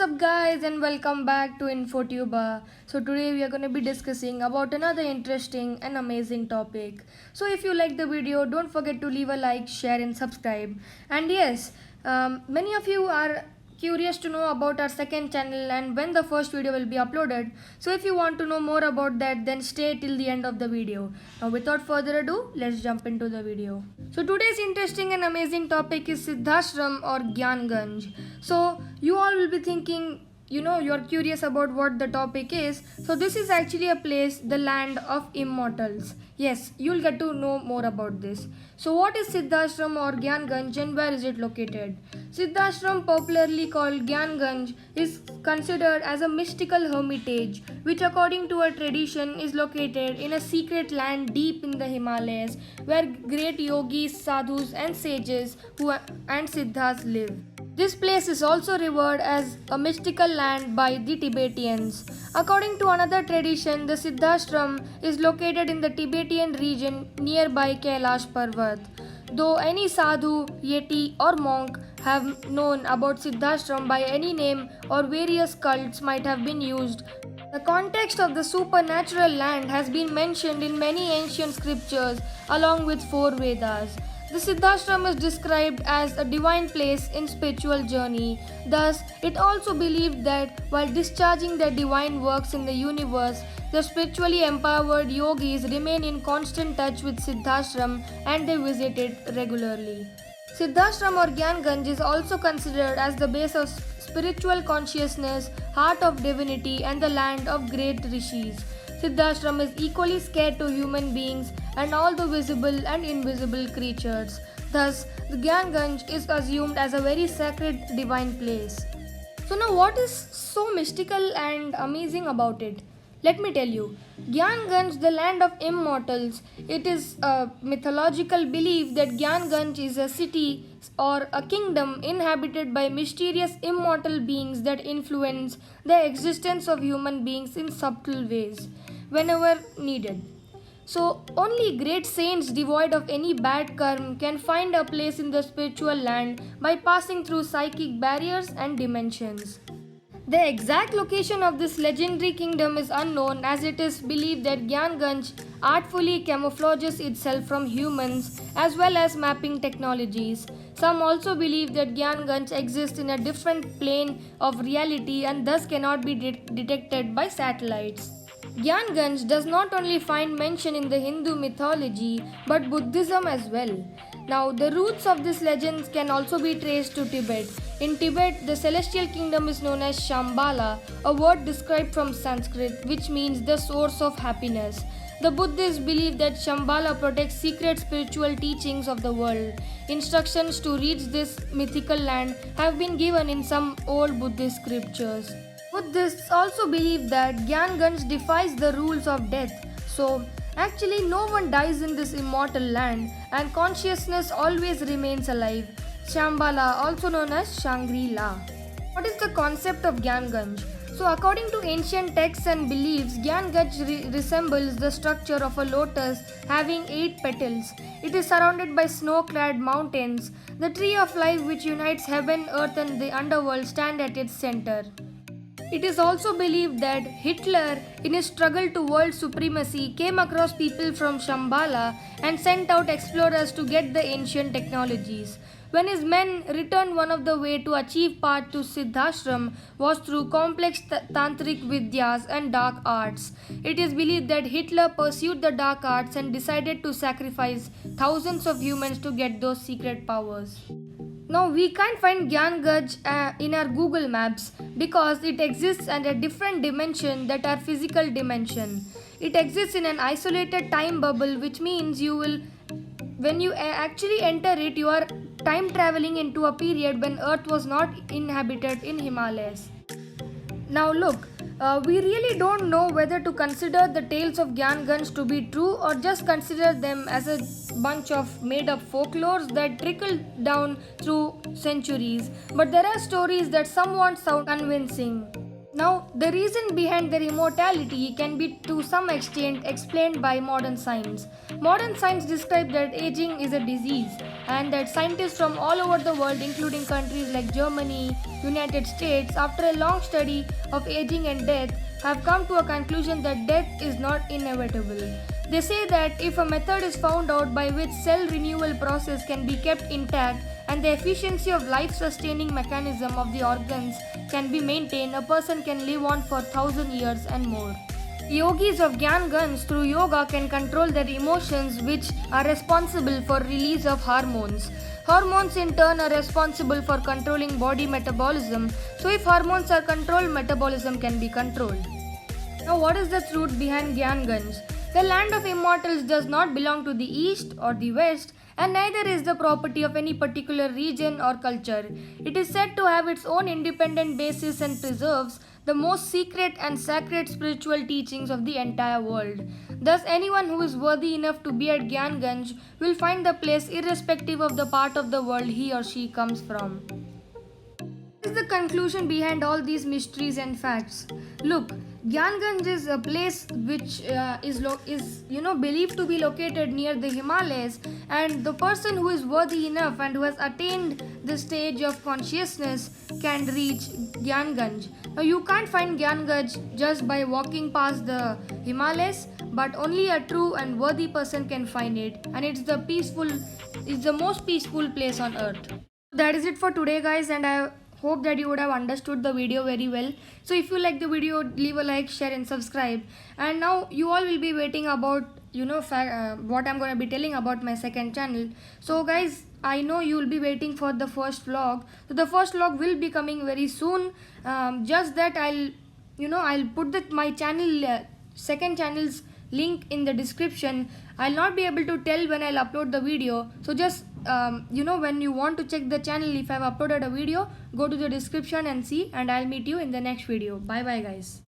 up guys and welcome back to InfoTuber. So today we are going to be discussing about another interesting and amazing topic. So if you like the video, don't forget to leave a like, share and subscribe. And yes, many of you are curious to know about our second channel and when the first video will be uploaded. So if you want to know more about that, then stay till the end of the video. Now without further ado, let's jump into the video. So today's interesting and amazing topic is Siddhashram or Gyanganj. So you all will be thinking, you're curious about what the topic is. So this is actually a place, the land of immortals. Yes, you'll get to know more about this. So what is Siddhashram or Gyanganj and where is it located? Siddhashram, popularly called Gyanganj, is considered as a mystical hermitage which according to a tradition is located in a secret land deep in the Himalayas where great yogis, sadhus and sages and siddhas live. This place is also revered as a mystical land by the Tibetans. According to another tradition, the Siddhashram is located in the Tibetan region nearby Kailash Parvat. Though any sadhu, yeti or monk have known about Siddhashram by any name or various cults might have been used, the context of the supernatural land has been mentioned in many ancient scriptures along with 4 Vedas. The Siddhashram is described as a divine place in spiritual journey. Thus, it also believed that while discharging their divine works in the universe, the spiritually empowered yogis remain in constant touch with Siddhashram and they visit it regularly. Siddhashram or Gyanganj is also considered as the base of spiritual consciousness, heart of divinity and the land of great rishis. Siddhashram is equally scared to human beings and all the visible and invisible creatures. Thus, the Gyanganj is assumed as a very sacred divine place. So now what is so mystical and amazing about it? Let me tell you. Gyanganj, the land of immortals, it is a mythological belief that Gyanganj is a city or a kingdom inhabited by mysterious immortal beings that influence the existence of human beings in subtle ways whenever needed. So only great saints devoid of any bad karma can find a place in the spiritual land by passing through psychic barriers and dimensions. The exact location of this legendary kingdom is unknown as it is believed that Gyanganj artfully camouflages itself from humans as well as mapping technologies. Some also believe that Gyanganj exists in a different plane of reality and thus cannot be detected by satellites. Gyanganj does not only find mention in the Hindu mythology but Buddhism as well. Now, the roots of these legends can also be traced to Tibet. In Tibet, the celestial kingdom is known as Shambhala, a word described from Sanskrit which means the source of happiness. The Buddhists believe that Shambhala protects secret spiritual teachings of the world. Instructions to reach this mythical land have been given in some old Buddhist scriptures. Buddhists also believe that Gyanganj defies the rules of death. So, actually no one dies in this immortal land and consciousness always remains alive. Shambhala, also known as Shangri-La. What is the concept of Gyanganj? So according to ancient texts and beliefs, Gyanganj resembles the structure of a lotus having 8 petals. It is surrounded by snow-clad mountains. The tree of life which unites heaven, earth and the underworld stand at its center. It is also believed that Hitler, in his struggle to world supremacy, came across people from Shambhala and sent out explorers to get the ancient technologies. When his men returned, one of the way to achieve path to Siddhashram was through complex tantric vidyas and dark arts. It is believed that Hitler pursued the dark arts and decided to sacrifice thousands of humans to get those secret powers. Now we can't find Gyanganj in our Google Maps because it exists at a different dimension that our physical dimension. It exists in an isolated time bubble which means when you actually enter it, you are time traveling into a period when Earth was not inhabited in Himalayas. Now look, we really don't know whether to consider the tales of Gyanganj to be true or just consider them as a bunch of made up folklores that trickle down through centuries. But there are stories that somewhat sound convincing. Now, the reason behind their immortality can be to some extent explained by modern science. Modern science describes that aging is a disease and that scientists from all over the world, including countries like Germany, United States, after a long study of aging and death, have come to a conclusion that death is not inevitable. They say that if a method is found out by which cell renewal process can be kept intact and the efficiency of life-sustaining mechanism of the organs can be maintained, a person can live on for 1,000 years and more. Yogis of Gyanganj through yoga can control their emotions, which are responsible for release of hormones. Hormones in turn are responsible for controlling body metabolism. So if hormones are controlled, metabolism can be controlled. Now what is the truth behind Gyanganj? The land of immortals does not belong to the east or the west, and neither is the property of any particular region or culture. It is said to have its own independent basis and preserves the most secret and sacred spiritual teachings of the entire world. Thus, anyone who is worthy enough to be at Gyanganj will find the place irrespective of the part of the world he or she comes from. What is the conclusion behind all these mysteries and facts? Look, Gyanganj is a place which is believed to be located near the Himalayas, and the person who is worthy enough and who has attained the stage of consciousness can reach Gyanganj. Now you can't find Gyanganj just by walking past the Himalayas, but only a true and worthy person can find it, and it's the most peaceful place on earth. That is it for today, guys, and I hope that you would have understood the video very well. So if you like the video, leave a like, share and subscribe. And now you all will be waiting about what I'm going to be telling about my second channel. So guys, I know you will be waiting for the first vlog. So the first vlog will be coming very soon. Just that I'll put my channel second channel's link in the description. I'll not be able to tell when I'll upload the video, so just when you want to check the channel, if I've uploaded a video, go to the description and see, and I'll meet you in the next video. Bye bye guys.